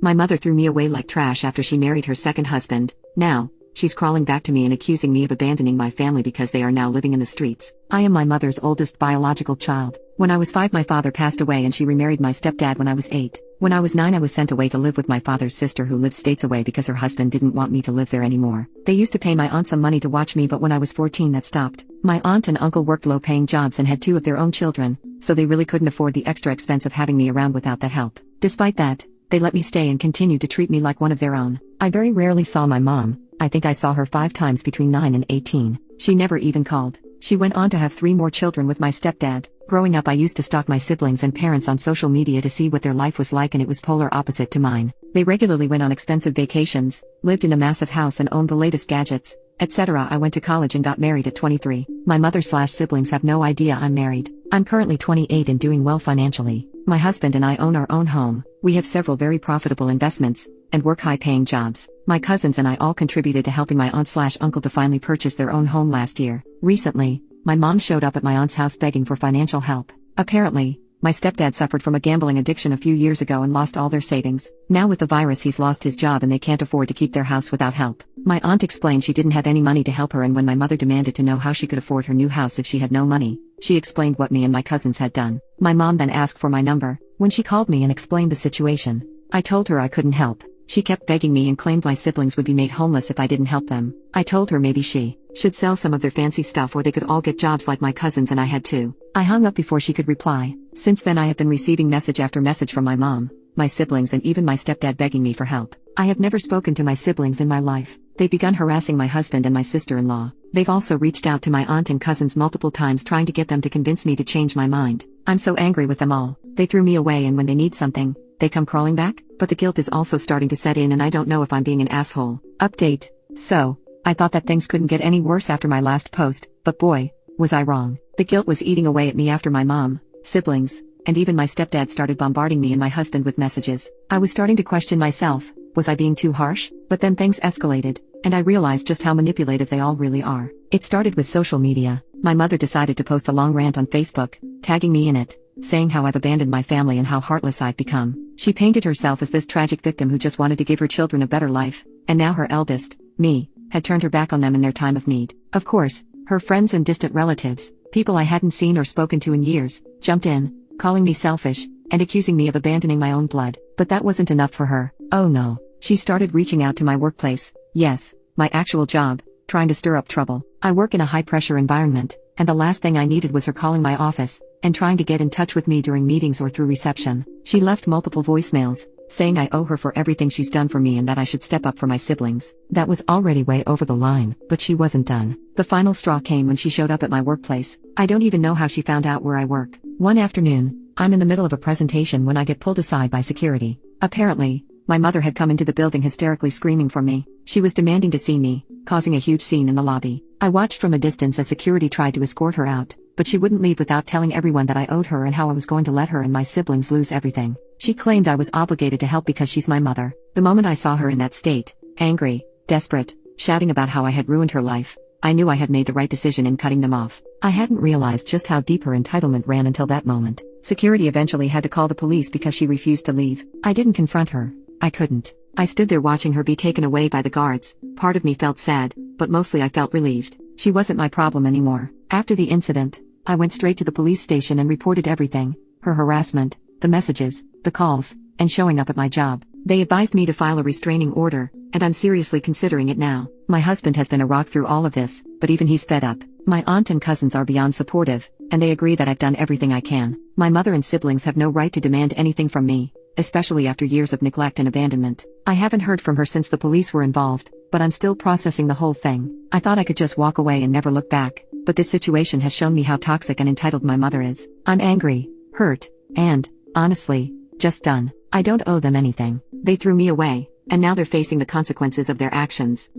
My mother threw me away like trash after she married her second husband. Now, she's crawling back to me and accusing me of abandoning my family because they are now living in the streets. I am my mother's oldest biological child. When I was 5, my father passed away and she remarried my stepdad when I was 8. When I was 9, I was sent away to live with my father's sister who lived states away because her husband didn't want me to live there anymore. They used to pay my aunt some money to watch me, but when I was 14 that stopped. My aunt and uncle worked low-paying jobs and had 2 of their own children, so they really couldn't afford the extra expense of having me around without that help. Despite that, they let me stay and continued to treat me like one of their own. I very rarely saw my mom. I think I saw her 5 times between 9 and 18. She never even called. She went on to have 3 more children with my stepdad. Growing up, I used to stalk my siblings and parents on social media to see what their life was like, and it was polar opposite to mine. They regularly went on expensive vacations, lived in a massive house and owned the latest gadgets, etc. I went to college and got married at 23. My mother/siblings have no idea I'm married. I'm currently 28 and doing well financially. My husband and I own our own home. We have several very profitable investments and work high-paying jobs. My cousins and I all contributed to helping my aunt/uncle to finally purchase their own home last year. Recently, my mom showed up at my aunt's house begging for financial help. Apparently, my stepdad suffered from a gambling addiction a few years ago and lost all their savings. Now with the virus, he's lost his job and they can't afford to keep their house without help. My aunt explained she didn't have any money to help her, and when my mother demanded to know how she could afford her new house if she had no money, she explained what me and my cousins had done. My mom then asked for my number. When she called me and explained the situation, I told her I couldn't help. She kept begging me and claimed my siblings would be made homeless if I didn't help them. I told her maybe she should sell some of their fancy stuff or they could all get jobs like my cousins and I had too. I hung up before she could reply. Since then I have been receiving message after message from my mom, my siblings and even my stepdad begging me for help. I have never spoken to my siblings in my life. They've begun harassing my husband and my sister-in-law. They've also reached out to my aunt and cousins multiple times trying to get them to convince me to change my mind. I'm so angry with them all. They threw me away and when they need something, they come crawling back? But the guilt is also starting to set in and I don't know if I'm being an asshole. Update. So, I thought that things couldn't get any worse after my last post, but boy, was I wrong. The guilt was eating away at me after my mom, siblings, and even my stepdad started bombarding me and my husband with messages. I was starting to question myself. Was I being too harsh? But then things escalated, and I realized just how manipulative they all really are. It started with social media. My mother decided to post a long rant on Facebook, tagging me in it, saying how I've abandoned my family and how heartless I've become. She painted herself as this tragic victim who just wanted to give her children a better life, and now her eldest, me, had turned her back on them in their time of need. Of course, her friends and distant relatives, people I hadn't seen or spoken to in years, jumped in, calling me selfish, and accusing me of abandoning my own blood. But that wasn't enough for her. Oh no. She started reaching out to my workplace, yes, my actual job, trying to stir up trouble. I work in a high-pressure environment, and the last thing I needed was her calling my office, and trying to get in touch with me during meetings or through reception. She left multiple voicemails, saying I owe her for everything she's done for me and that I should step up for my siblings. That was already way over the line, but she wasn't done. The final straw came when she showed up at my workplace. I don't even know how she found out where I work. One afternoon, I'm in the middle of a presentation when I get pulled aside by security. Apparently, my mother had come into the building hysterically screaming for me. She was demanding to see me, causing a huge scene in the lobby. I watched from a distance as security tried to escort her out, but she wouldn't leave without telling everyone that I owed her and how I was going to let her and my siblings lose everything. She claimed I was obligated to help because she's my mother. The moment I saw her in that state, angry, desperate, shouting about how I had ruined her life, I knew I had made the right decision in cutting them off. I hadn't realized just how deep her entitlement ran until that moment. Security eventually had to call the police because she refused to leave. I didn't confront her. I couldn't. I stood there watching her be taken away by the guards. Part of me felt sad, but mostly I felt relieved. She wasn't my problem anymore. After the incident, I went straight to the police station and reported everything. Her harassment, the messages, the calls, and showing up at my job. They advised me to file a restraining order, and I'm seriously considering it now. My husband has been a rock through all of this, but even he's fed up. My aunt and cousins are beyond supportive, and they agree that I've done everything I can. My mother and siblings have no right to demand anything from me, especially after years of neglect and abandonment. I haven't heard from her since the police were involved, but I'm still processing the whole thing. I thought I could just walk away and never look back, but this situation has shown me how toxic and entitled my mother is. I'm angry, hurt, and, honestly, just done. I don't owe them anything. They threw me away, and now they're facing the consequences of their actions.